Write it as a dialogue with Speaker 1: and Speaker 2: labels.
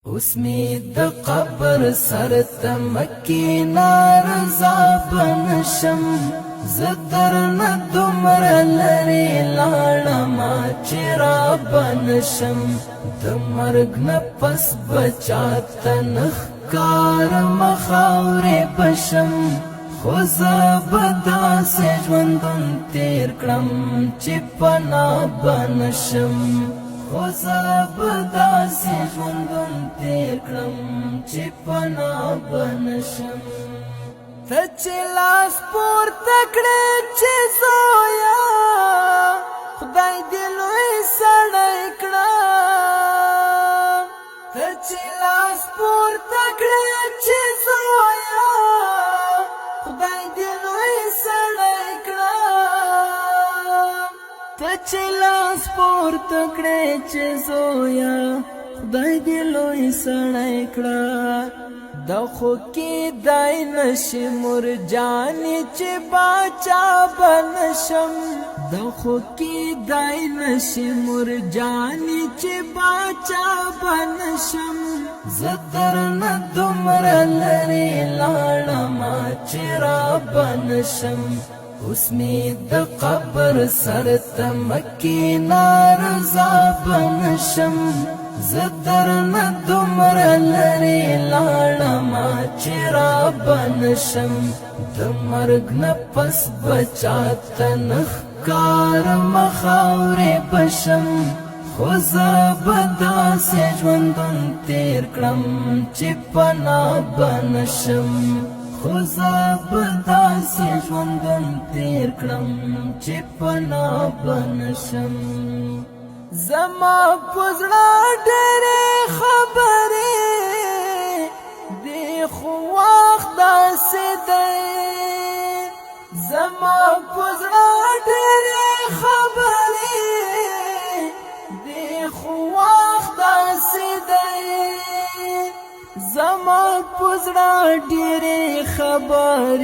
Speaker 1: اسمی د قبر سر تمکی نارضا بنشم زدر ندمر لری لاړما چرا بنشم د مرګ نفس بچات نخکار مخاورې بشم خو زبدا سے ژوندون تیر کړم چې پنا بنشم خو زبدا سے ژوندون تیر کړم چې پنا بنشم ته چې لاس پورته کړې چې زویا خدای دې لوی سړی کړه ته چې لاس پورته کړې چې زویا خدای دې لوی سړی کړه ته چې لاس پورته کړې چې زویا خدای دې لوی سړی کړه د خو کې دای نشي مرجانې چې باچا بنشم د خو کې دای نشي مرجانې چې باچا بنشم زدر نه دومره لرې لاړما چې را بنشم اوس مې د قبر سر ته مکې نارضا بنشم زدر نه دومره لرې لاړما چې را بنشم د مرګ نه پس بچاته نښکار مخاورې بشم خو زه به داسې ژوندون تیر کړم چې پنا بنشم خو زه به داسې ژوندون تیر کړم چې پنا بنشم زما پزړه ډېرې خبرې دی خو وخت داسې دی زما پزړه ډېرې خبرې دی خو وخت داسې دی زما پزړه ډېرې خبرې